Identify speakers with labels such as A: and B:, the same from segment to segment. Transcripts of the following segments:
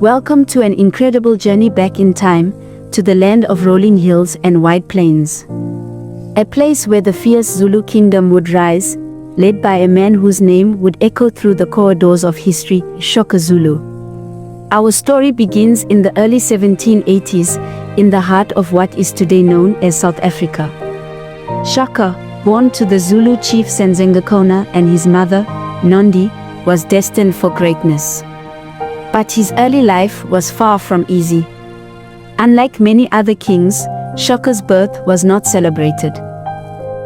A: Welcome to an incredible journey back in time, to the land of rolling hills and wide plains. A place where the fierce Zulu kingdom would rise, led by a man whose name would echo through the corridors of history, Shaka Zulu. Our story begins in the early 1780s, in the heart of what is today known as South Africa. Shaka, born to the Zulu chief Senzangakona and his mother, Nondi, was destined for greatness. But his early life was far from easy. Unlike many other kings, Shaka's birth was not celebrated.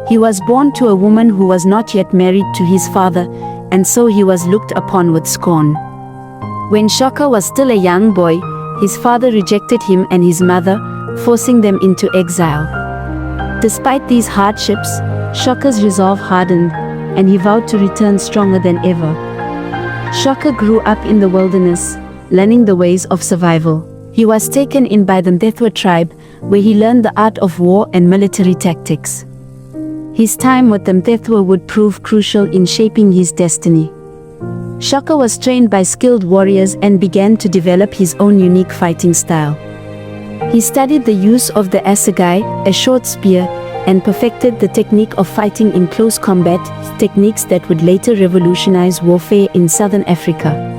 A: He was born to a woman who was not yet married to his father, and so he was looked upon with scorn. When Shaka was still a young boy, his father rejected him and his mother, forcing them into exile. Despite these hardships, Shaka's resolve hardened, and he vowed to return stronger than ever. Shaka grew up in the wilderness, learning the ways of survival. He was taken in by the Mthethwa tribe, where he learned the art of war and military tactics. His time with the Mthethwa would prove crucial in shaping his destiny. Shaka was trained by skilled warriors and began to develop his own unique fighting style. He studied the use of the assegai, a short spear, and perfected the technique of fighting in close combat, techniques that would later revolutionize warfare in southern Africa.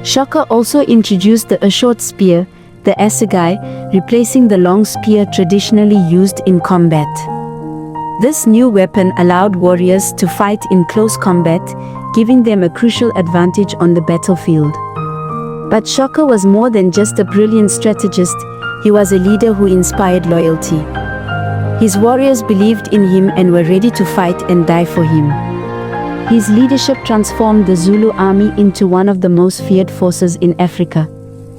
A: Shaka also introduced the short spear, the assegai, replacing the long spear traditionally used in combat. This new weapon allowed warriors to fight in close combat, giving them a crucial advantage on the battlefield. But Shaka was more than just a brilliant strategist, he was a leader who inspired loyalty. His warriors believed in him and were ready to fight and die for him. His leadership transformed the Zulu army into one of the most feared forces in Africa.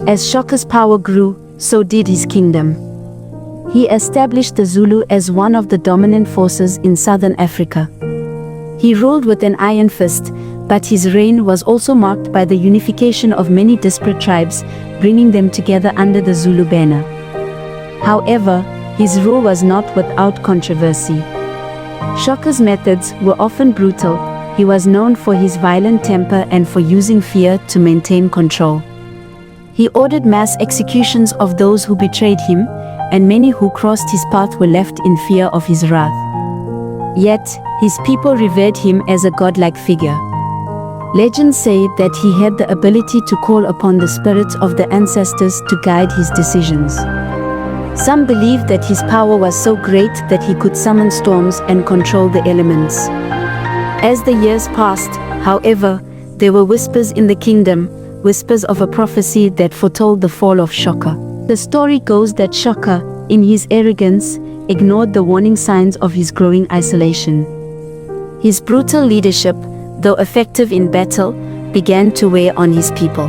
A: As Shaka's power grew, so did his kingdom. He established the Zulu as one of the dominant forces in southern Africa. He ruled with an iron fist, but his reign was also marked by the unification of many disparate tribes, bringing them together under the Zulu banner. However, his rule was not without controversy. Shaka's methods were often brutal. He was known for his violent temper and for using fear to maintain control. He ordered mass executions of those who betrayed him, and many who crossed his path were left in fear of his wrath. Yet, his people revered him as a godlike figure. Legends say that he had the ability to call upon the spirits of the ancestors to guide his decisions. Some believed that his power was so great that he could summon storms and control the elements. As the years passed, however, there were whispers in the kingdom, whispers of a prophecy that foretold the fall of Shaka. The story goes that Shaka, in his arrogance, ignored the warning signs of his growing isolation. His brutal leadership, though effective in battle, began to weigh on his people.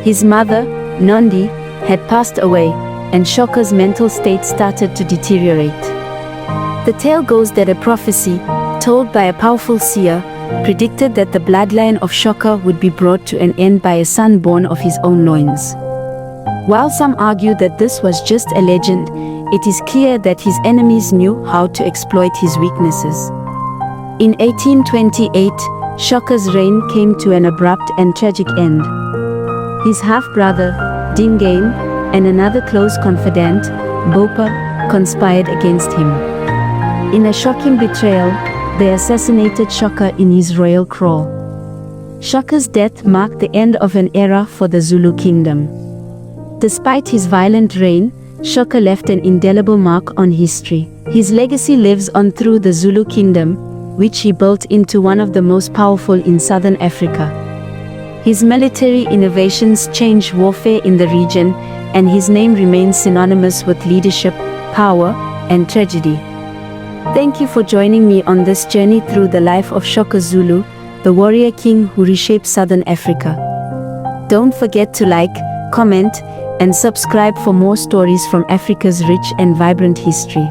A: His mother, Nondi, had passed away, and Shaka's mental state started to deteriorate. The tale goes that a prophecy, told by a powerful seer, predicted that the bloodline of Shaka would be brought to an end by a son born of his own loins. While some argue that this was just a legend, it is clear that his enemies knew how to exploit his weaknesses. In 1828, Shaka's reign came to an abrupt and tragic end. His half-brother, Dingain, and another close confidant, Bopa, conspired against him. In a shocking betrayal, they assassinated Shaka in his royal kraal. Shaka's death marked the end of an era for the Zulu kingdom. Despite his violent reign, Shaka left an indelible mark on history. His legacy lives on through the Zulu kingdom, which he built into one of the most powerful in southern Africa. His military innovations changed warfare in the region, and his name remains synonymous with leadership, power, and tragedy. Thank you for joining me on this journey through the life of Shaka Zulu, the warrior king who reshaped southern Africa. Don't forget to like, comment, and subscribe for more stories from Africa's rich and vibrant history.